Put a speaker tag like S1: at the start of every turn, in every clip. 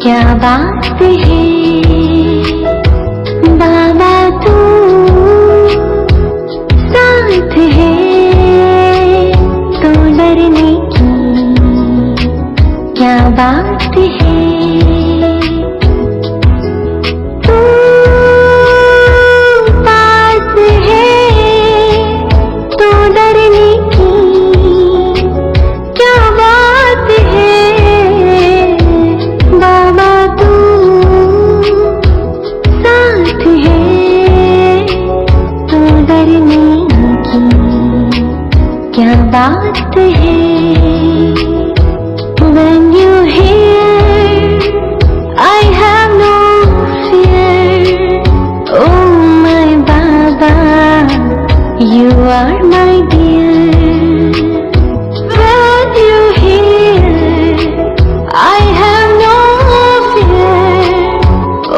S1: क्या बात है बाबा, तू साथ है तो डरने की क्या बात है। तू पास है तो डरने की क्या बात है। बाबा तू साथ है तो डरने की क्या बात है। When you hear I have no fear, oh my Baba, you are my dear. When you hear I have no fear,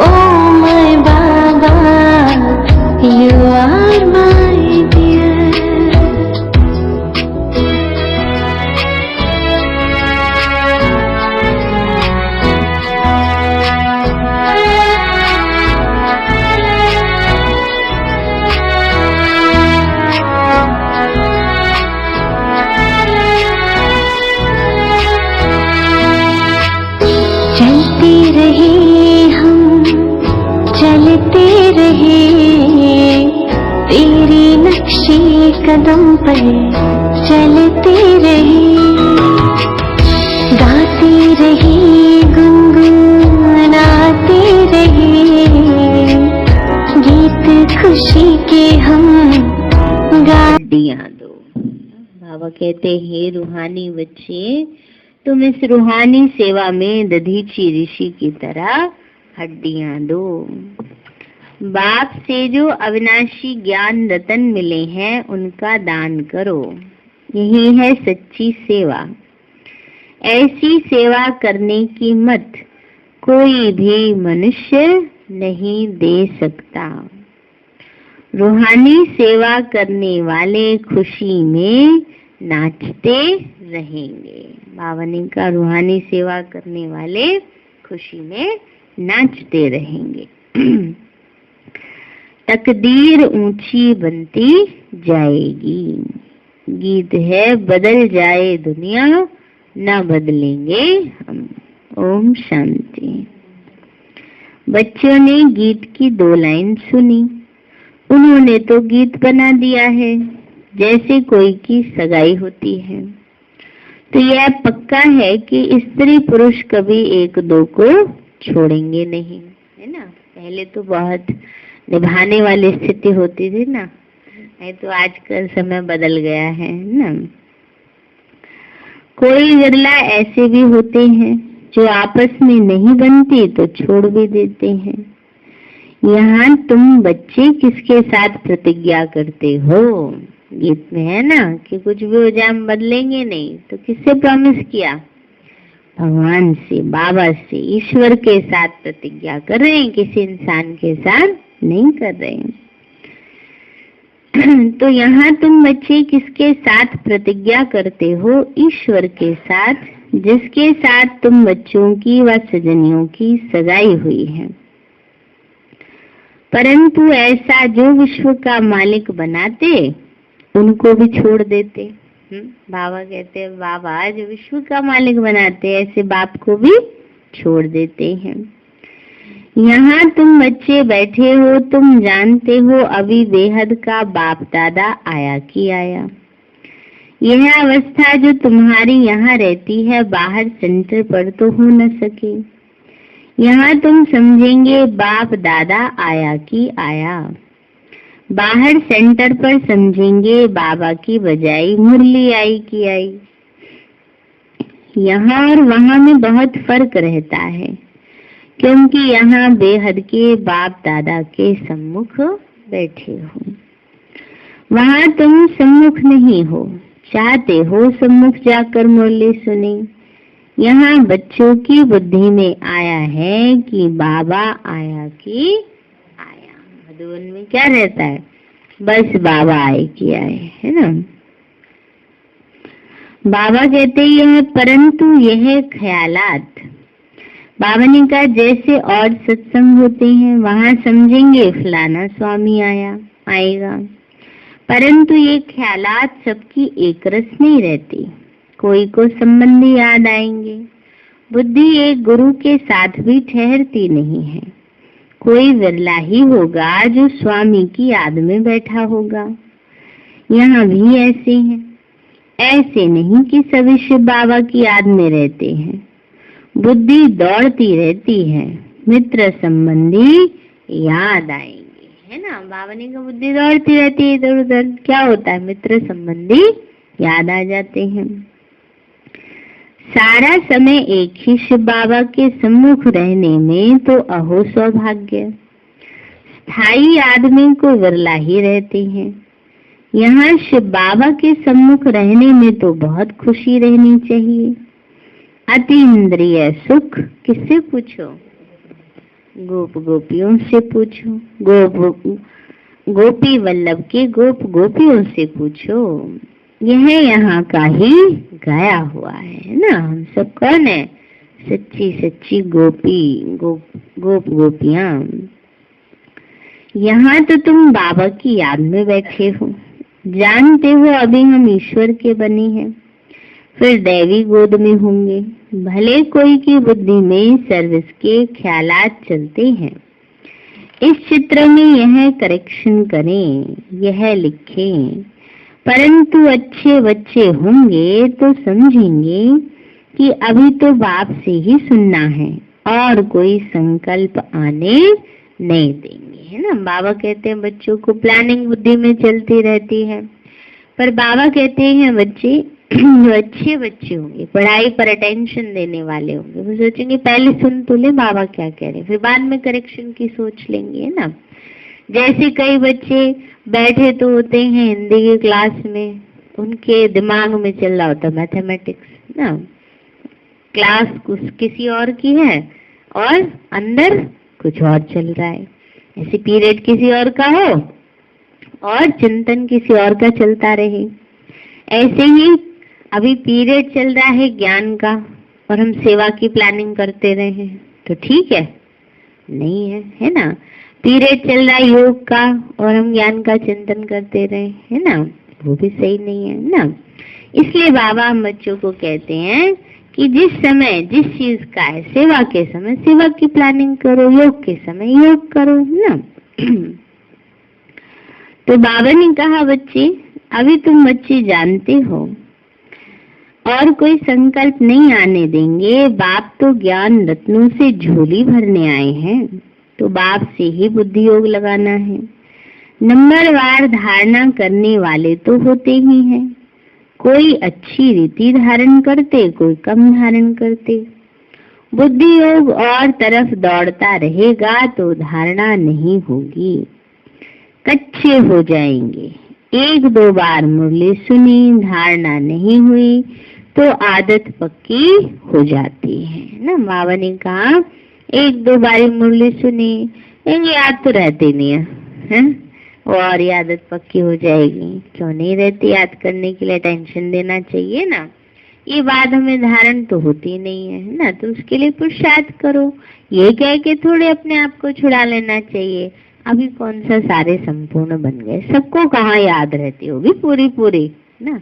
S1: oh my Baba, you are my dear. चलते रहे हम, चलते रहे तेरे नक्शे कदम पर चलते रहे। गाते रहे गुनगुनाते रहे गीत खुशी के हम
S2: हड्डियां दो। बाबा कहते हैं रूहानी बच्चे, तुम इस रूहानी सेवा में दधीची ऋषि की तरह हड्डियां दो। बाप से जो अविनाशी ज्ञान रतन मिले हैं उनका दान करो, यही है सच्ची सेवा। ऐसी सेवा करने की मत कोई भी मनुष्य नहीं दे सकता। रूहानी सेवा करने वाले खुशी में नाचते रहेंगे। बाबा ने कहा रूहानी सेवा करने वाले खुशी में नाचते रहेंगे। तकदीर ऊंची बनती जाएगी। गीत है बदल जाए दुनिया न बदलेंगे हम। ओम शांति। बच्चों ने गीत की 2 लाइन सुनी, उन्होंने तो गीत बना दिया है जैसे कोई की सगाई होती है। तो यह पक्का है कि स्त्री पुरुष कभी एक दो को छोड़ेंगे नहीं, है ना। पहले तो बहुत निभाने वाली स्थिति होती थी ना, नहीं तो आजकल समय बदल गया है ना। कोई विरला ऐसे भी होते हैं जो आपस में नहीं बनती तो छोड़ भी देते हैं। यहाँ तुम बच्चे किसके साथ प्रतिज्ञा करते हो? गीत में है ना कि कुछ भी हो जाए हम बदलेंगे नहीं, तो किससे प्रॉमिस किया? भगवान से, बाबा से, ईश्वर के साथ प्रतिज्ञा कर रहे हैं, किसी इंसान के साथ नहीं कर रहे हैं। तो यहाँ तुम बच्चे किसके साथ प्रतिज्ञा करते हो? ईश्वर के साथ, जिसके साथ तुम बच्चों की व सजनियों की सगाई हुई है। परंतु ऐसा जो विश्व का मालिक बनाते उनको भी छोड़ देते। बाबा कहते हैं बाबा जो विश्व का मालिक बनाते ऐसे बाप को भी छोड़ देते हैं। यहाँ तुम बच्चे बैठे हो, तुम जानते हो अभी बेहद का बाप दादा आया कि आया। यह अवस्था जो तुम्हारी यहाँ रहती है बाहर सेंटर पर तो हो न सके। यहाँ तुम समझेंगे बाप दादा आया कि आया। बाहर सेंटर पर समझेंगे बाबा की बजाय मुरली आई कि आई। यहाँ और वहाँ में बहुत फर्क रहता है, क्योंकि यहाँ बेहद के बाप दादा के सम्मुख बैठे हो, वहां तुम सम्मुख नहीं हो, चाहते हो सम्मुख जाकर मुरली सुने। यहाँ बच्चों की बुद्धि में आया है कि बाबा आया कि आया, मधुबन में क्या रहता है, बस बाबा आए कि आए, है ना। बाबा कहते हैं परंतु यह ख्यालात, बाबा ने कहा जैसे और सत्संग होते हैं वहां समझेंगे फलाना स्वामी आएगा, परंतु ये ख्यालात सबकी एक रस नहीं रहती, कोई को संबंधी याद आएंगे। बुद्धि एक गुरु के साथ भी ठहरती नहीं है, कोई विरला ही होगा जो स्वामी की याद में बैठा होगा। यहाँ भी ऐसे हैं, ऐसे नहीं कि सभी शिव बाबा की याद में रहते हैं, बुद्धि दौड़ती रहती है, मित्र संबंधी याद आएंगे, है ना। बाबा ने कहा बुद्धि दौड़ती रहती है इधर उधर, क्या होता है, मित्र संबंधी याद आ जाते हैं। सारा समय एक ही शिव बाबा के सम्मुख रहने में तो अहो सौभाग्य, स्थायी आदमी को विरला ही रहते हैं। यहाँ शिव बाबा के सम्मुख रहने में तो बहुत खुशी रहनी चाहिए। अति इंद्रिय सुख किससे पूछो, गोप गोपियों से पूछो, गोपी वल्लभ के गोप गोपियों से पूछो। यह यहाँ का ही गाया हुआ है ना। हम सब कौन है, सच्ची सच्ची गोप गोपियां। यहाँ तो तुम बाबा की याद में बैठे हो, जानते हो अभी हम ईश्वर के बने हैं, फिर दैवी गोद में होंगे। भले कोई की बुद्धि में सर्विस के ख्यालात चलते हैं, इस चित्र में यह करेक्शन करें, यह लिखें, परंतु अच्छे बच्चे होंगे तो समझेंगे कि अभी तो बाप से ही सुनना है और कोई संकल्प आने नहीं देंगे, है ना। बाबा कहते हैं बच्चों को प्लानिंग बुद्धि में चलती रहती है, पर बाबा कहते हैं बच्चे जो अच्छे बच्चे होंगे, पढ़ाई पर अटेंशन देने वाले होंगे, वो सोचेंगे पहले सुन तो ले बाबा क्या कह रहे हैं, फिर बाद में करेक्शन की सोच लेंगे, है ना। जैसे कई बच्चे बैठे तो होते हैं हिंदी की क्लास में, उनके दिमाग में चल रहा होता मैथमेटिक्स ना, क्लास किसी और की है और अंदर कुछ और चल रहा है। ऐसे पीरियड किसी और का हो और चिंतन किसी और का चलता रहे। ऐसे ही अभी पीरियड चल रहा है ज्ञान का और हम सेवा की प्लानिंग करते रहे तो ठीक है, नहीं है, है ना। पीरियड चल रहा है योग का और हम ज्ञान का चिंतन करते रहे, है ना, वो भी सही नहीं है ना। इसलिए बाबा हम बच्चों को कहते हैं कि जिस समय जिस चीज का है, सेवा के समय सेवा की प्लानिंग करो, योग के समय योग करो, है ना। तो बाबा ने कहा बच्चे अभी तुम बच्चे जानते हो और कोई संकल्प नहीं आने देंगे, बाप तो ज्ञान रत्नों से झोली भरने आए हैं, तो बाप से ही बुद्धि योग लगाना है। नंबरवार धारणा करने वाले तो होते ही हैं, कोई अच्छी रीति धारण करते, कोई कम धारण करते। बुद्धि योग और तरफ दौड़ता रहेगा तो धारणा नहीं होगी, कच्चे हो जाएंगे। एक दो बार मुरली सुनी, धारणा नहीं हुई तो आदत पक्की हो जाती है ना। बाबा ने कहा एक दो बारी मुरली सुनी, याद तो रहती नहीं है, और ये आदत पक्की हो जाएगी। क्यों नहीं रहती, याद करने के लिए टेंशन देना चाहिए ना। ये बात हमें धारण तो होती नहीं है ना, तो उसके लिए पुरुषार्थ करो। ये कह के थोड़े अपने आप को छुड़ा लेना चाहिए। अभी कौन सा सारे संपूर्ण बन गए, सबको कहाँ याद रहती होगी पूरी ना।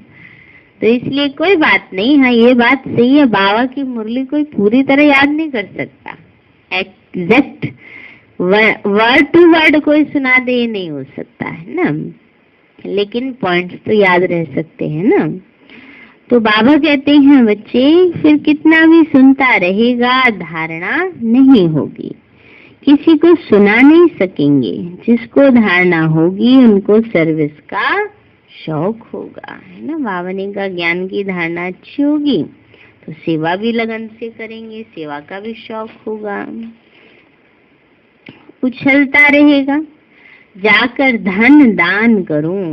S2: तो इसलिए कोई बात नहीं, हाँ ये बात सही है, बाबा की मुरली कोई पूरी तरह याद नहीं कर सकता, एग्जैक्ट वर्ड टू वर्ड कोई सुना दे ये नहीं हो सकता है ना, लेकिन पॉइंट्स तो याद रह सकते हैं ना। तो बाबा कहते हैं बच्चे फिर कितना भी सुनता रहेगा धारणा नहीं होगी, किसी को सुना नहीं सकेंगे। जिसको धारणा होगी उनको सर्विस का शौक होगा, है ना। बाबा ने कहा ज्ञान की धारणा अच्छी होगी तो सेवा भी लगन से करेंगे, सेवा का भी शौक होगा, उछलता रहेगा। जाकर धन दान करूं,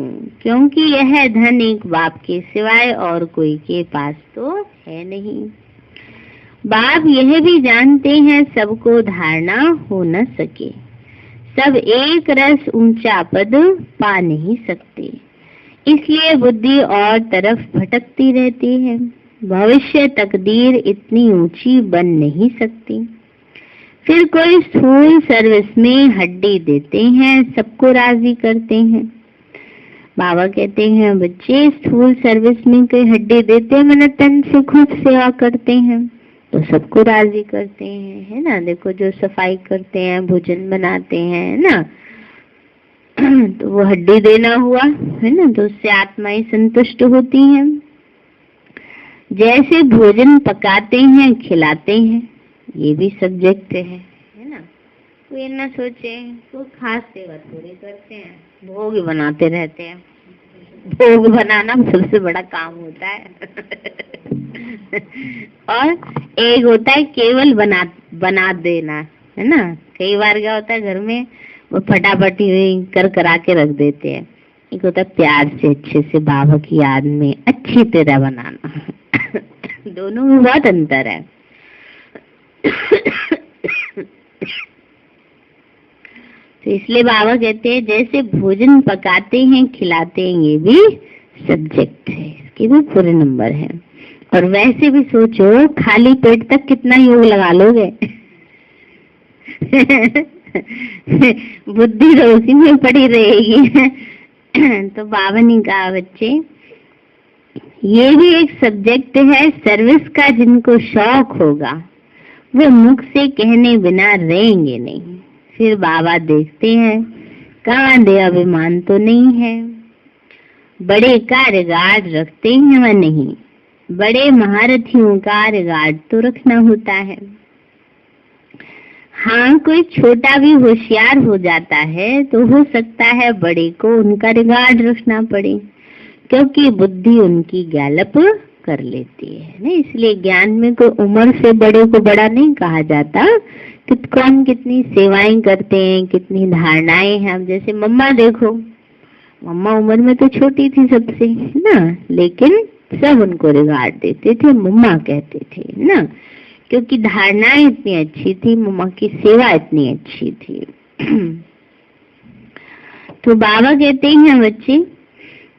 S2: क्योंकि यह धन एक बाप के सिवाय और कोई के पास तो है नहीं। बाप यह भी जानते हैं सबको धारणा हो न सके, सब एक रस ऊंचा पद पा नहीं सकते, इसलिए बुद्धि और तरफ भटकती रहती है। भविष्य तकदीर इतनी ऊंची बन नहीं सकती। फिर कोई स्थूल सर्विस में हड्डी देते हैं, सबको राजी करते हैं। बाबा कहते हैं बच्चे स्थूल सर्विस में कोई हड्डी देते हैं, मैंने तन से खूब सेवा करते हैं तो सबको राजी करते हैं, है ना। देखो जो सफाई करते हैं, भोजन बनाते हैं, है ना, तो वो हड्डी देना हुआ, है ना, तो उससे आत्माएं संतुष्ट होती हैं। जैसे भोजन पकाते हैं, खिलाते हैं, ये भी सब्जेक्ट है ना। कोई ना सोचे तो खास सेवा थोड़ी करते हैं, भोग बनाते रहते हैं। भोग बनाना सबसे बड़ा काम होता है और एक होता है केवल बना देना, है ना। कई बार क्या होता है घर में वो फटाफटी कर करा के रख देते हैं। एक होता है प्यार से अच्छे से बाबा की याद में अच्छी तरह बनाना दोनों में बहुत अंतर है। तो इसलिए बाबा कहते हैं जैसे भोजन पकाते हैं, खिलाते हैं, ये भी सब्जेक्ट है, इसके भी पूरे नंबर है। और वैसे भी सोचो खाली पेट तक कितना योग लगा लोगे बुद्धि तो उसी में पड़ी रहेगी तो बाबा ने कहा बच्चे ये भी एक सब्जेक्ट है सर्विस का, जिनको शौक होगा वे मुख से कहने बिना रहेंगे नहीं। फिर बाबा देखते हैं कहाँ दे अभिमान तो नहीं है, बड़े का रिगार्ड रखते हैं वह नहीं, बड़े महारथियों का रिगार्ड तो रखना होता है। हाँ कोई छोटा भी होशियार हो जाता है तो हो सकता है बड़े को उनका रिगार्ड रखना पड़े, क्योंकि बुद्धि उनकी गैलप कर लेती है ना। इसलिए ज्ञान में कोई उम्र से बड़े को बड़ा नहीं कहा जाता, कौन कितनी सेवाएं करते हैं, कितनी धारणाएं हैं। अब जैसे मम्मा देखो, मम्मा उम्र में तो छोटी थी सबसे, है ना, लेकिन सब उनको रिगार्ड देते थे, मम्मा कहते थे ना, क्योंकि धारणाएं इतनी अच्छी थी, मम्मा की सेवा इतनी अच्छी थी तो बाबा कहते हैं बच्चे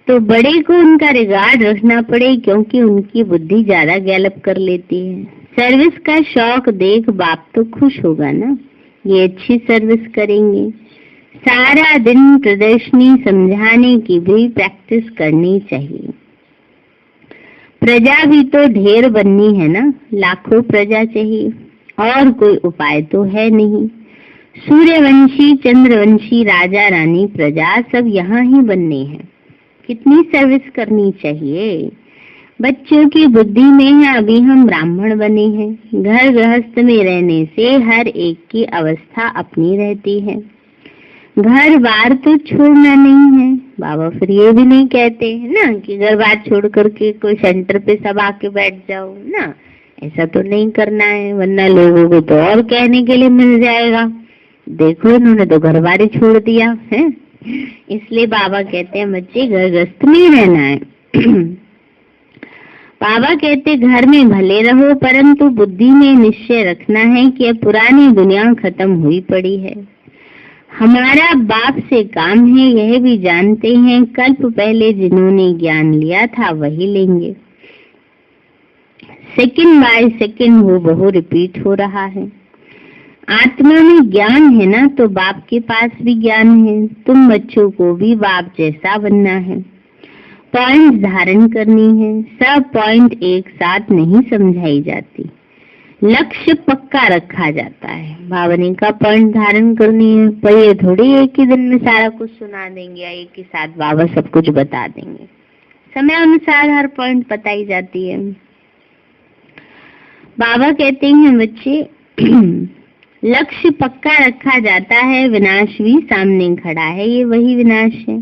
S2: तो बड़े को उनका रिगार्ड रखना पड़े, क्योंकि उनकी बुद्धि ज्यादा गैलप कर लेती है। सर्विस का शौक देख बाप तो खुश होगा ना, ये अच्छी सर्विस करेंगे। सारा दिन प्रदर्शनी समझाने की भी प्रैक्टिस करनी चाहिए। प्रजा भी तो ढेर बननी है ना, लाखों प्रजा चाहिए, और कोई उपाय तो है नहीं। सूर्यवंशी, चंद्रवंशी, राजा रानी, प्रजा सब यहाँ ही बनने हैं। कितनी सर्विस करनी चाहिए। बच्चों की बुद्धि में है अभी हम ब्राह्मण बने हैं। घर गृहस्थ में रहने से हर एक की अवस्था अपनी रहती है, घर बार तो छोड़ना नहीं है। बाबा फिर ये भी नहीं कहते है ना कि घर बार छोड़ करके कोई सेंटर पे सब आके बैठ जाओ ना, ऐसा तो नहीं करना है, वरना लोगों को तो और कहने के लिए मिल जाएगा, देखो इन्होंने तो घर बार ही छोड़ दिया है। इसलिए बाबा कहते हैं बच्चे घर गृहस्थ में रहना है बाबा कहते घर में भले रहो, परंतु बुद्धि में निश्चय रखना है कि अब पुरानी दुनिया खत्म हुई पड़ी है। हमारा बाप से काम है, यह भी जानते हैं। कल्प पहले जिन्होंने ज्ञान लिया था वही लेंगे। सेकंड बाय सेकंड वो बहु रिपीट हो रहा है। आत्मा में ज्ञान है ना, तो बाप के पास भी ज्ञान है। तुम बच्चों को भी बाप जैसा बनना है, पॉइंट धारण करनी है। सब पॉइंट एक साथ नहीं समझाई जाती, लक्ष्य पक्का रखा जाता है। भावना का पॉइंट धारण करनी है, पर ये थोड़ी एक ही दिन में सारा कुछ सुना देंगे या एक ही साथ बाबा सब कुछ बता देंगे। समय अनुसार हर पॉइंट बताई जाती है। बाबा कहते हैं बच्चे लक्ष्य पक्का रखा जाता है, विनाश भी सामने खड़ा है, ये वही विनाश है।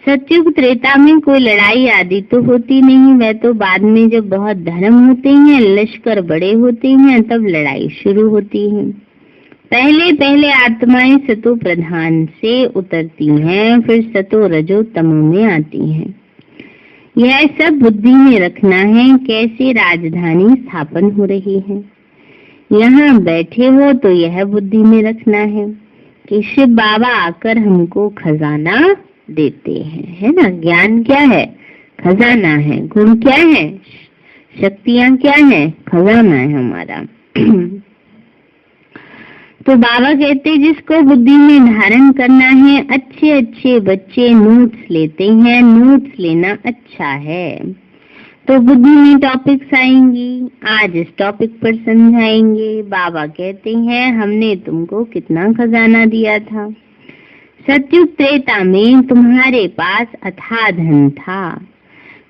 S2: सत्युग त्रेता में कोई लड़ाई आदि तो होती नहीं, वह तो बाद में जब बहुत धर्म होते हैं, लश्कर बड़े होते हैं, तब लड़ाई शुरू होती है। पहले पहले आत्माएं सतो प्रधान से उतरती हैं, फिर सतो रजो तमो में आती हैं। यह सब बुद्धि में रखना है। कैसे राजधानी स्थापन हो रही है, यहाँ बैठे हो तो यह बुद्धि में रखना है कि शिव बाबा आकर हमको खजाना देते हैं, है ना। ज्ञान क्या है? खजाना है। गुण क्या है? शक्तियां क्या है? खजाना है हमारा। तो बाबा कहते हैं जिसको बुद्धि में धारण करना है, अच्छे अच्छे बच्चे नोट्स लेते हैं। नोट्स लेना अच्छा है। तो बुद्धि में टॉपिक्स आएंगी, आज इस टॉपिक पर समझाएंगे। बाबा कहते हैं हमने तुमको कितना खजाना दिया था। सतयुग त्रेता में तुम्हारे पास अथाह धन था,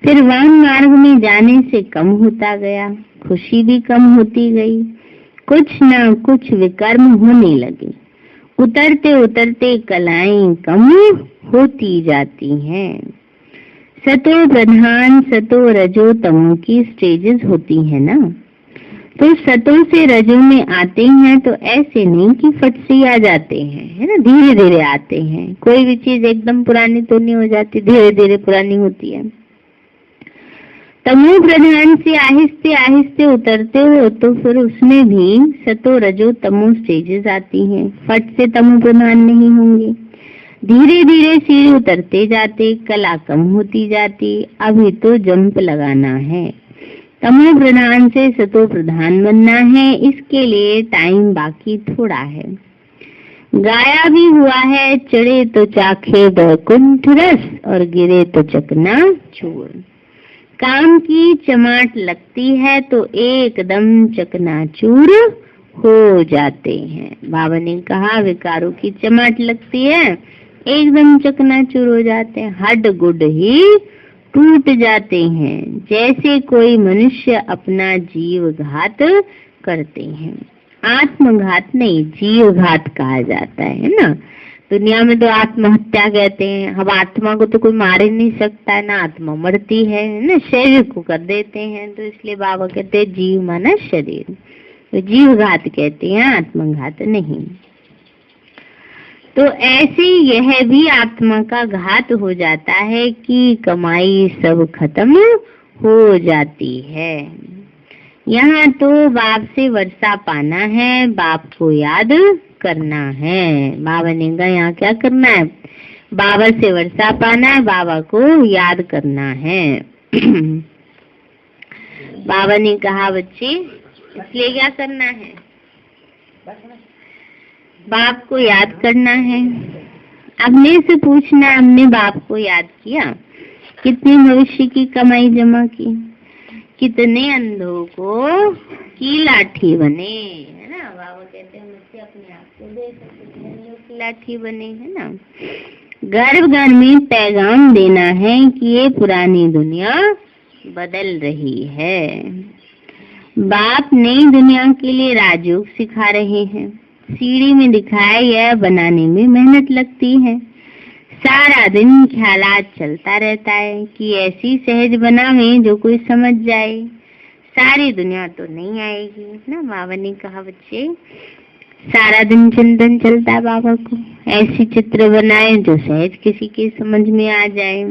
S2: फिर वाम मार्ग में जाने से कम होता गया, खुशी भी कम होती गई, कुछ न कुछ विकर्म होने लगे। उतरते उतरते कलाएं कम होती जाती हैं। सतो प्रधान सतो रजो तमो की स्टेजेस होती है ना। तो सतो से रजो में आते हैं तो ऐसे नहीं कि फट से आ जाते हैं, है ना। धीरे धीरे आते हैं। कोई भी चीज एकदम पुरानी तो नहीं हो जाती, धीरे धीरे पुरानी होती है। तमो प्रधान से आहिस्ते आहिस्ते उतरते हो तो फिर उसमें भी सतो रजो तमो स्टेजेस आती हैं। फट से तमो प्रधान नहीं होंगे, धीरे धीरे सीढ़ी उतरते जाते, कला कम होती जाती। अभी तो जंप लगाना है, तमो प्रधान से सतो प्रधान बनना है। इसके लिए टाइम बाकी थोड़ा है। गाया भी हुआ है, चढ़े तो चाखे बैकुंठ रस और गिरे तो चकना चूर। काम की चमाट लगती है तो एकदम चकनाचूर हो जाते हैं। बाबा ने कहा विकारों की चमाट लगती है, एकदम चकनाचूर हो जाते हैं, हड्ड गुड ही टूट जाते हैं। जैसे कोई मनुष्य अपना जीव घात करते हैं। आत्मघात नहीं, जीव घात कहा जाता है ना। दुनिया में तो आत्महत्या कहते हैं। अब आत्मा को तो कोई मार ही नहीं सकता है ना, आत्मा मरती है ना, शरीर को कर देते हैं। तो इसलिए बाबा कहते हैं जीव माना शरीर, तो जीव घात कहते हैं, आत्मघात नहीं। तो ऐसे यह भी आत्मा का घात हो जाता है कि कमाई सब खत्म हो जाती है। यहाँ तो बाप से वर्षा पाना है, बाप को याद करना है। बाबा ने कहा यहाँ क्या करना है? बाबा से वर्षा पाना है, बाबा को याद करना है। बाबा ने कहा बच्चे इसलिए क्या करना है? बाप को याद करना है। अपने से पूछना, हमने बाप को याद किया? कितनी भविष्य की कमाई जमा की? कितने अंधों को की लाठी बने, है ना। बाबा कहते हैं मुझसे अपने आप को देख, कितने अंधों की लाठी बने, है ना। घर घर में पैगाम देना है कि ये पुरानी दुनिया बदल रही है। बाप नई दुनिया के लिए राजयोग सिखा रहे हैं। सीढ़ी में दिखाया यह बनाने में मेहनत लगती है। सारा दिन ख्यालात चलता रहता है कि ऐसी सहज बनावे जो कोई समझ जाए। सारी दुनिया तो नहीं आएगी ना। बाबा ने कहा बच्चे सारा दिन चिंतन चलता है बाबा को, ऐसी चित्र बनाए जो सहज किसी के समझ में आ जाए।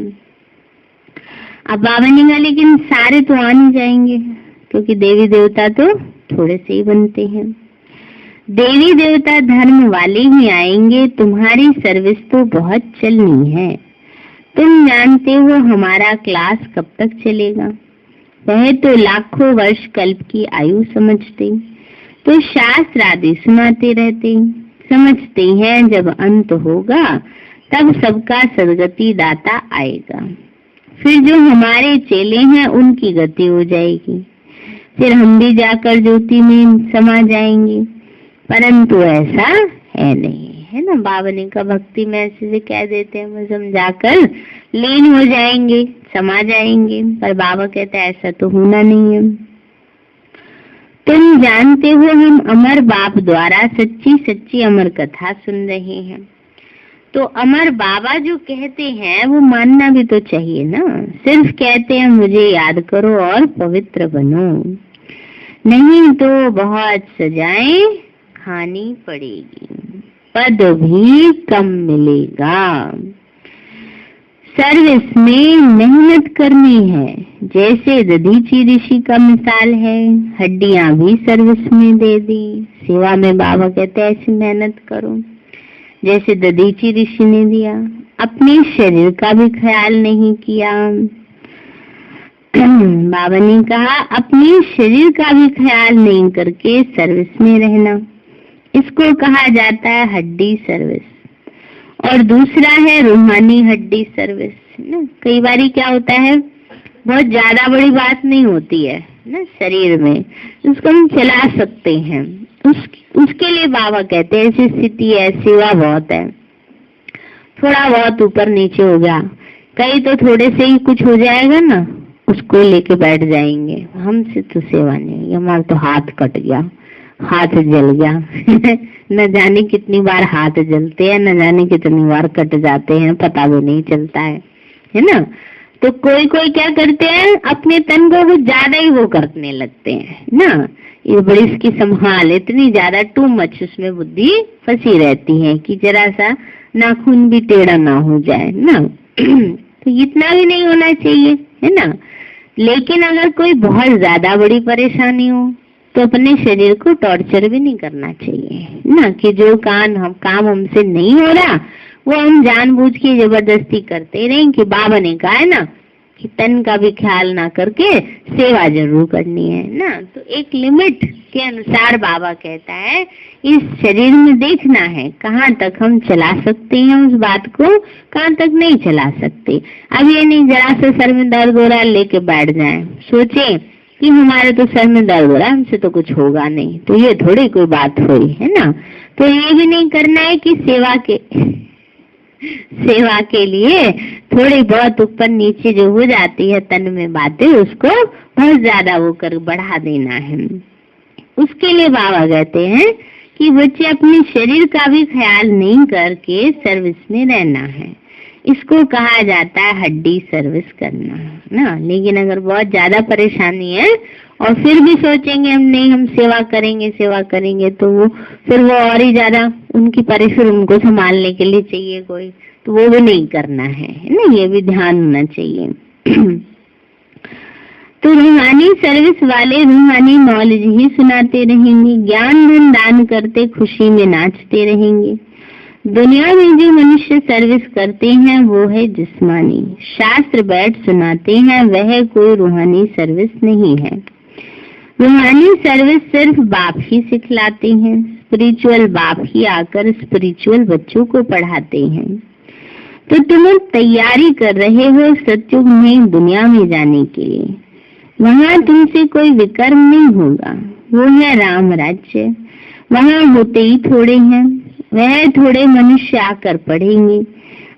S2: अब बाबा ने कहा लेकिन सारे तो आ नहीं जाएंगे, क्योंकि देवी देवता तो थोड़े से ही बनते हैं। देवी देवता धर्म वाले ही आएंगे। तुम्हारी सर्विस तो बहुत चलनी है। तुम जानते हो हमारा क्लास कब तक चलेगा? वह तो लाखों वर्ष कल्प की आयु समझते, तो शास्त्र आदि सुनाते रहते। समझते हैं जब अंत होगा तब सबका सदगति दाता आएगा। फिर जो हमारे चेले हैं उनकी गति हो जाएगी, फिर हम भी जाकर ज्योति में समा जाएंगे। परंतु ऐसा है नहीं, है ना। बाबा ने का भक्ति में ऐसे से कह देते हैं बस हम जाकर लीन हो जाएंगे, समा जाएंगे, पर बाबा कहते हैं ऐसा तो होना नहीं है। तुम जानते हो हम अमर बाप द्वारा सच्ची सच्ची अमर कथा सुन रहे हैं। तो अमर बाबा जो कहते हैं वो मानना भी तो चाहिए ना। सिर्फ कहते हैं मुझे याद करो और पवित्र बनो, नहीं तो बहुत सजाएं खानी पड़ेगी, पद भी कम मिलेगा। सर्विस में मेहनत करनी है, जैसे दधीची ऋषि का मिसाल है, हड्डियां भी सर्विस में दे दी। सेवा में बाबा कहते हैं ऐसी मेहनत करो जैसे दधीची ऋषि ने दिया। अपने शरीर का भी ख्याल नहीं किया। बाबा ने कहा अपने शरीर का भी ख्याल नहीं करके सर्विस में रहना, इसको कहा जाता है हड्डी सर्विस। और दूसरा है रूहानी हड्डी सर्विस ना। कई बारी क्या होता है, बहुत ज्यादा बड़ी बात नहीं होती है ना शरीर में, उसको हम चला सकते हैं। उसके लिए बाबा कहते हैं ऐसी स्थिति है, सेवा बहुत है, थोड़ा बहुत ऊपर नीचे हो गया, कई तो थोड़े से ही कुछ हो जाएगा ना, उसको लेके बैठ जाएंगे, हमसे तो सेवा नहीं, हमारा तो हाथ कट गया, हाथ जल गया न जाने कितनी बार हाथ जलते हैं, न जाने कितनी बार कट जाते हैं, पता भी नहीं चलता है ना। तो कोई कोई क्या करते हैं, अपने तन को कुछ ज्यादा ही वो करने लगते हैं ना, ये बड़ी इसकी संभाल, इतनी ज्यादा टू मच उसमें बुद्धि फंसी रहती है कि जरा सा नाखून भी टेढ़ा ना हो जाए ना तो इतना भी नहीं होना चाहिए है ना। लेकिन अगर कोई बहुत ज्यादा बड़ी परेशानी हो तो अपने शरीर को टॉर्चर भी नहीं करना चाहिए ना, कि जो काम हमसे नहीं हो रहा वो हम जानबूझ के जबरदस्ती करते रहें। कि बाबा ने कहा है ना कि तन का भी ख्याल ना करके सेवा जरूर करनी है ना। तो एक लिमिट के अनुसार बाबा कहता है इस शरीर में देखना है कहाँ तक हम चला सकते हैं उस बात को, कहाँ तक नहीं चला सकते। अब ये नहीं जरा सा सर में दर्द हो रहा है लेके बैठ जाए, सोचे कि हमारे तो सर में दर्द हो रहा है, हमसे तो कुछ होगा नहीं, तो ये थोड़ी कोई बात हुई है ना। तो ये भी नहीं करना है कि सेवा के लिए थोड़ी बहुत ऊपर नीचे जो हो जाती है तन में बातें, उसको बहुत ज्यादा वो कर बढ़ा देना है। उसके लिए बाबा कहते हैं कि बच्चे अपने शरीर का भी ख्याल नहीं करके सर्विस में रहना है, इसको कहा जाता है हड्डी सर्विस करना ना। लेकिन अगर बहुत ज्यादा परेशानी है और फिर भी सोचेंगे हम नहीं हम सेवा करेंगे तो वो फिर वो और ही ज्यादा उनकी फिर उनको संभालने के लिए चाहिए कोई, तो वो भी नहीं करना है ना, ये भी ध्यान होना चाहिए तो रूहानी सर्विस वाले रूहानी नॉलेज ही सुनाते रहेंगे, ज्ञान धन दान करते खुशी में नाचते रहेंगे। दुनिया में जो मनुष्य सर्विस करते हैं वो है जिस्मानी, शास्त्र बैठ सुनाते हैं, वह कोई रूहानी सर्विस नहीं है। रूहानी सर्विस सिर्फ बाप ही सिखलाते हैं, स्पिरिचुअल बाप ही आकर स्पिरिचुअल बच्चों को पढ़ाते हैं। तो तुम तैयारी कर रहे हो सत्युग में दुनिया में जाने के लिए, वहाँ तुमसे कोई विकर्म नहीं होगा, वो है राम राज्य, वहाँ होते ही थोड़े हैं, वह थोड़े मनुष्य आकर पढ़ेंगे।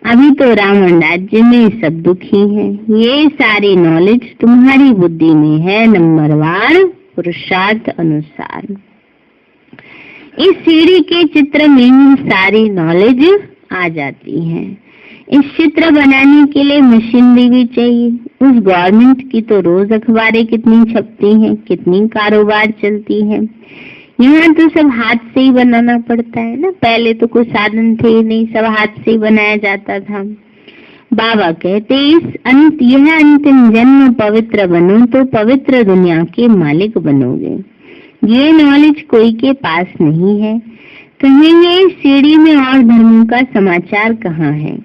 S2: अभी तो रावण राज्य में सब दुखी हैं। ये सारी नॉलेज तुम्हारी बुद्धि में है, नंबरवार पुरुषार्थ अनुसार। इस सीढ़ी के चित्र में ही सारी नॉलेज आ जाती है। इस चित्र बनाने के लिए मशीनरी भी चाहिए। उस गवर्नमेंट की तो रोज अखबारें कितनी छपती हैं, कितनी कारोबार चलती है। यहाँ तो सब हाथ से ही बनाना पड़ता है ना, पहले तो कोई साधन थे ही नहीं, सब हाथ से ही बनाया जाता था। बाबा कहते यह अंतिम जन्म पवित्र बनो तो पवित्र दुनिया के मालिक बनोगे। ये नॉलेज कोई के पास नहीं है। कहेंगे सीढ़ी में और धर्मों का समाचार कहाँ है,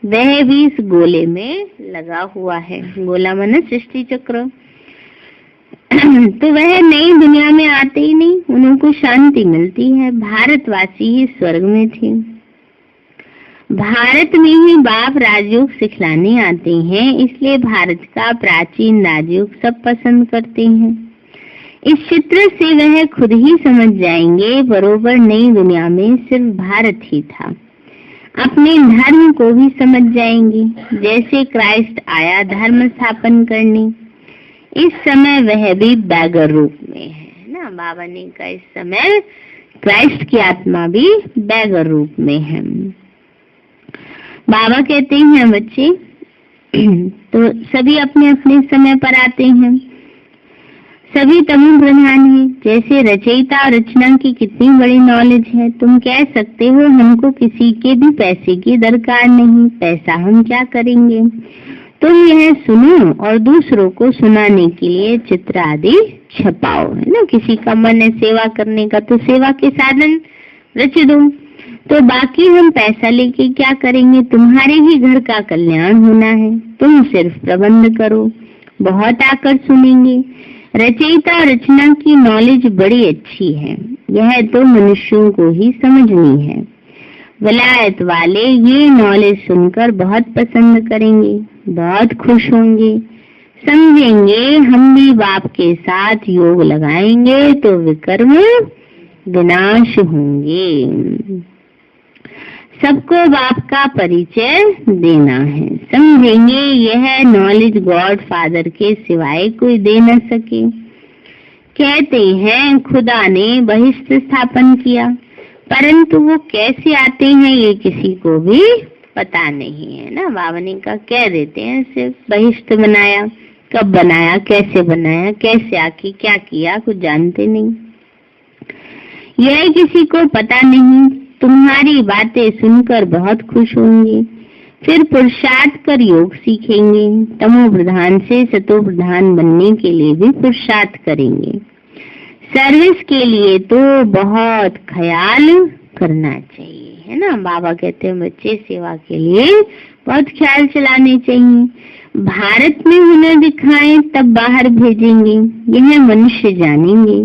S2: वह भी इस गोले में लगा हुआ है। गोला माने सृष्टि चक्र तो वह नई दुनिया में आते ही नहीं, उनको शांति मिलती है। भारतवासी ही स्वर्ग में थे। भारत में ही बाप राजयोग सिखलाने आते हैं, इसलिए भारत का प्राचीन राजयोग सब पसंद करते हैं। इस चित्र से वह खुद ही समझ जाएंगे बरोबर नई दुनिया में सिर्फ भारत ही था। अपने धर्म को भी समझ जाएंगे, जैसे क्राइस्ट आया धर्म स्थापन करने। इस समय वह भी बैगर रूप में है ना। बाबा ने कहा इस समय क्राइस्ट की आत्मा भी बैगर रूप में है। बाबा कहते हैं बच्चे तो सभी अपने अपने समय पर आते हैं। सभी तमो प्रधान है। जैसे रचयिता और रचना की कितनी बड़ी नॉलेज है। तुम कह सकते हो हमको किसी के भी पैसे की दरकार नहीं, पैसा हम क्या करेंगे। तुम यह सुनो और दूसरों को सुनाने के लिए चित्र आदि छपाओ, है ना। किसी का मन है सेवा करने का तो सेवा के साधन रच दो। तो बाकी हम पैसा लेके क्या करेंगे, तुम्हारे ही घर का कल्याण होना है, तुम सिर्फ प्रबंध करो, बहुत आकर सुनेंगे। रचयिता और रचना की नॉलेज बड़ी अच्छी है, यह तो मनुष्यों को ही समझनी है। विलायत वाले ये नॉलेज सुनकर बहुत पसंद करेंगे, बहुत खुश होंगे, समझेंगे हम भी बाप के साथ योग लगाएंगे तो विकर्म विनाश होंगे। सबको बाप का परिचय देना है, समझेंगे यह नॉलेज गॉड फादर के सिवाय कोई दे न सके। कहते हैं खुदा ने बहिष्ठ स्थापन किया, परंतु वो कैसे आते हैं ये किसी को भी पता नहीं है ना। बावनी का कह देते हैं सिर्फ बहिष्ठ बनाया, कब बनाया, कैसे आके क्या किया, कुछ जानते नहीं, यह किसी को पता नहीं। तुम्हारी बातें सुनकर बहुत खुश होंगे, फिर पुरुषार्थ कर योग सीखेंगे, तमो प्रधान से सतो प्रधान बनने के लिए भी पुरुषार्थ करेंगे। सर्विस के लिए तो बहुत ख्याल करना चाहिए, है ना। बाबा कहते हैं बच्चे सेवा के लिए बहुत ख्याल चलाने चाहिए। भारत में हुनर दिखाएं तब बाहर भेजेंगे, यह मनुष्य जानेंगे।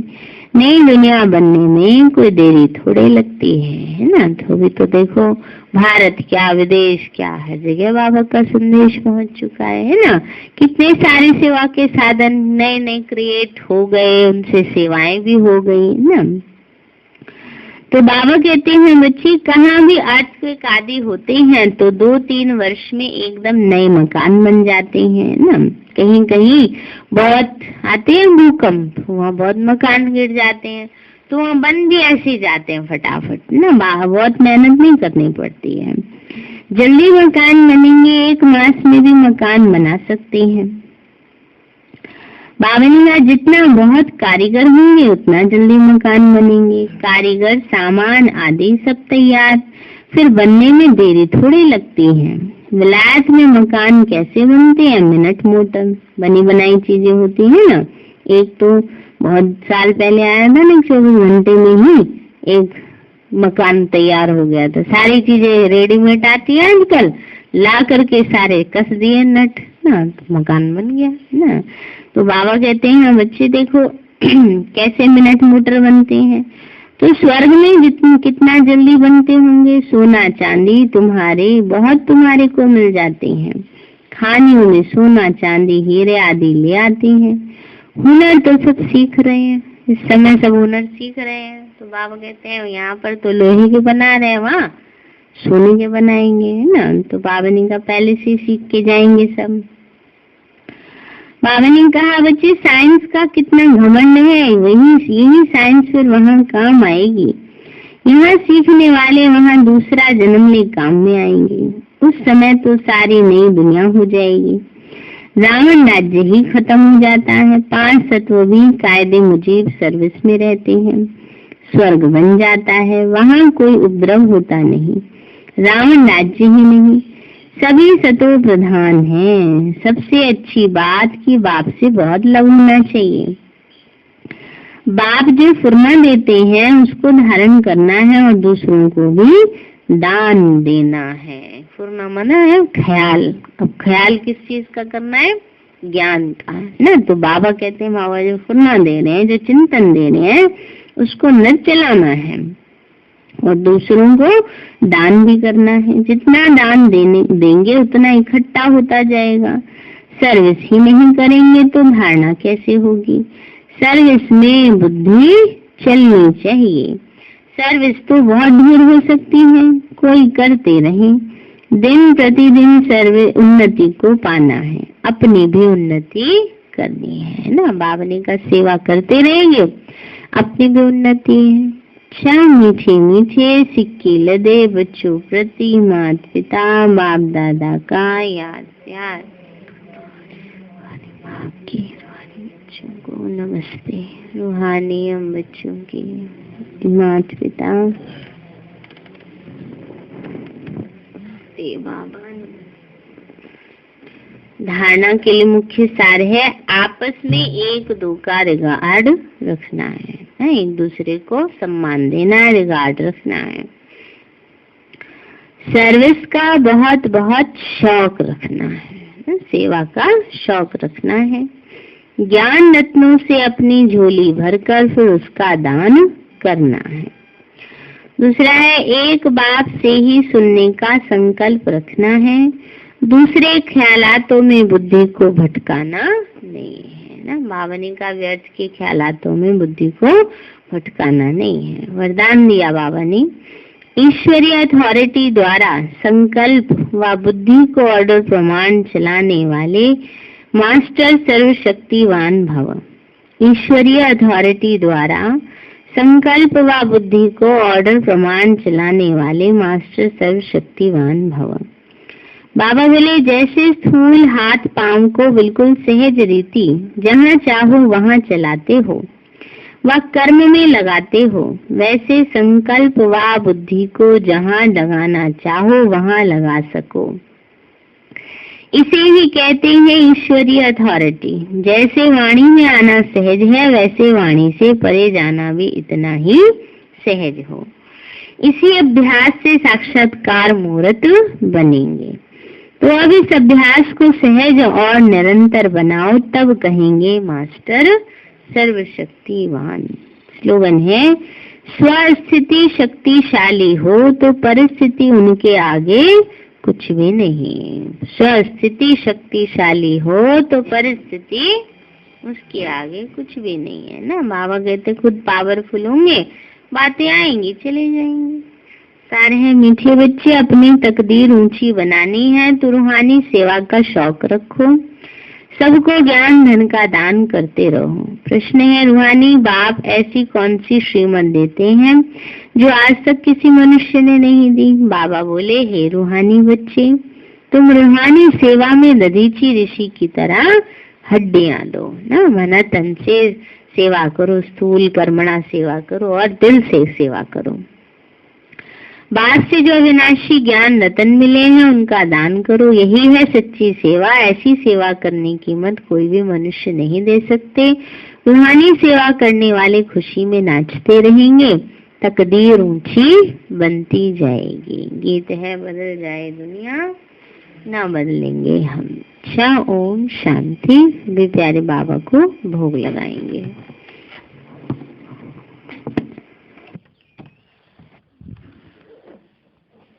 S2: नई दुनिया बनने में कोई देरी थोड़े लगती है ना। तो भी तो देखो भारत क्या विदेश क्या हर जगह बाबा का संदेश पहुंच चुका है ना। कितने सारे सेवा के साधन नए नए क्रिएट हो गए, उनसे सेवाएं भी हो गई ना। तो बाबा कहते हैं बच्चे कहाँ भी अर्थक्वेक आदि होते हैं तो 2-3 वर्ष में एकदम नए मकान बन जाते हैं ना। कहीं कहीं बहुत आते हैं भूकंप, वहाँ बहुत मकान गिर जाते हैं, तो वहाँ बन भी ऐसे जाते हैं फटाफट ना। बहुत मेहनत नहीं करनी पड़ती है, जल्दी मकान बनेंगे, 1 मास में भी मकान बना सकते हैं। बाबा ने कहा जितना बहुत कारीगर होंगे उतना जल्दी मकान बनेंगे। कारीगर सामान आदि सब तैयार, फिर बनने में देरी थोड़ी लगती है। विलायत में मकान कैसे बनते हैं, मिनट मोटर बनी बनाई चीजें होती है ना। एक तो बहुत साल पहले आया था ना, 24 घंटे में ही एक मकान तैयार हो गया था। सारी चीजें रेडीमेड आती है आजकल, ला करके सारे कस दिए नट ना, तो मकान बन गया ना। तो बाबा कहते हैं बच्चे देखो कैसे मिनट मोटर बनते हैं, तो स्वर्ग में कितना जल्दी बनते होंगे। सोना चांदी तुम्हारे को मिल जाते हैं, खानियों में सोना चांदी हीरे आदि ले आते हैं। हुनर तो सब सीख रहे हैं, इस समय सब हुनर सीख रहे हैं। तो बाबा कहते हैं यहाँ पर तो लोहे के बना रहे हैं, वहाँ सोने के बनाएंगे, है ना। तो बाबा ने कहा पहले से सीख के जाएंगे सब। बाबा ने कहा बच्चे साइंस का कितना घमंड है, यही साइंस फिर वहाँ काम आएगी। यहाँ सीखने वाले वहाँ दूसरा जन्म ले काम में आएंगे। उस समय तो सारी नई दुनिया हो जाएगी, रावण राज्य ही खत्म हो जाता है, 5 तत्व भी कायदे मुजीब सर्विस में रहते हैं, स्वर्ग बन जाता है, वहाँ कोई उपद्रव होता नहीं, रावण राज्य ही नहीं, सभी सतो प्रधान हैं। सबसे अच्छी बात कि बाप से बहुत लव होना चाहिए। बाप जो फुर्ना देते हैं उसको धारण करना है और दूसरों को भी दान देना है। फुर्ना मना है ख्याल। अब ख्याल किस चीज का करना है, ज्ञान का ना। तो बाबा कहते हैं बाबा जो फुर्ना दे रहे हैं, जो चिंतन दे रहे हैं, उसको न चलाना है और दूसरों को दान भी करना है। जितना दान देंगे उतना इकट्ठा होता जाएगा। सर्विस ही नहीं करेंगे तो धारणा कैसे होगी। सर्विस में बुद्धि चलनी चाहिए। सर्विस तो बहुत दूर हो सकती है, कोई करते रहे, दिन प्रतिदिन सर्विस उन्नति को पाना है, अपनी भी उन्नति करनी है ना। बाबा ने का सेवा करते रहेंगे, अपनी भी उन्नति है। अच्छा मीठे मीठे सिक्के लदे बच्चों प्रति माता पिता बाप दादा का याद प्यार। बच्चों को नमस्ते। रूहानी हम बच्चों की माता पिता बाबा। धारणा के लिए मुख्य सार है आपस में एक दो का रिगार्ड रखना है, एक दूसरे को सम्मान देना है, रिगार्ड रखना है। सर्विस का बहुत बहुत शौक रखना है, सेवा का शौक रखना है। ज्ञान रत्नों से अपनी झोली भरकर फिर उसका दान करना है। दूसरा है एक बाप से ही सुनने का संकल्प रखना है। दूसरे ख्यालातों में बुद्धि को भटकाना नहीं है ना, बाबा का व्यर्थ के ख्यालातों में बुद्धि को भटकाना नहीं है। वरदान दिया बाबा ने, ईश्वरीय अथॉरिटी द्वारा संकल्प व बुद्धि को ऑर्डर प्रमाण चलाने वाले मास्टर सर्वशक्तिवान भव। ईश्वरीय अथॉरिटी द्वारा संकल्प व बुद्धि को ऑर्डर प्रमाण चलाने वाले मास्टर सर्वशक्तिवान भव। बाबा बोले जैसे स्थूल हाथ पांव को बिल्कुल सहज रीति जहाँ चाहो वहाँ चलाते हो व कर्म में लगाते हो, वैसे संकल्प व बुद्धि को जहाँ लगाना चाहो वहाँ लगा सको। इसे ही कहते हैं ईश्वरीय अथॉरिटी। जैसे वाणी में आना सहज है, वैसे वाणी से परे जाना भी इतना ही सहज हो। इसी अभ्यास से साक्षात्कार मूर्त बनेंगे। तो अब इस अभ्यास को सहज और निरंतर बनाओ, तब कहेंगे मास्टर सर्वशक्तिवान। स्लोगन है, स्वस्थिति शक्तिशाली हो तो परिस्थिति उनके आगे कुछ भी नहीं। स्वस्थिति शक्तिशाली हो तो परिस्थिति उसके आगे कुछ भी नहीं है ना। बाबा कहते खुद पावरफुल होंगे, बातें आएंगी चले जाएंगी। सारे हैं मीठे बच्चे, अपनी तकदीर ऊंची बनानी है तो रूहानी सेवा का शौक रखो, सबको ज्ञान धन का दान करते रहो। प्रश्न है, रूहानी बाप ऐसी कौन सी श्रीमत देते हैं जो आज तक किसी मनुष्य ने नहीं दी? बाबा बोले, हे रूहानी बच्चे, तुम रूहानी सेवा में दधीची ऋषि की तरह हड्डियां दो ना, मना तन से सेवा करो, स्थूल कर्मणा सेवा करो और दिल से सेवा करो। बाहर से जो अविनाशी ज्ञान रतन मिले हैं उनका दान करो, यही है सच्ची सेवा। ऐसी सेवा करने की कीमत कोई भी मनुष्य नहीं दे सकते। रूहानी सेवा करने वाले खुशी में नाचते रहेंगे, तकदीर ऊंची बनती जाएगी। गीत है, बदल जाए दुनिया ना बदलेंगे हम। अच्छा, ओम शांति। भी प्यारे बाबा को भोग लगाएंगे।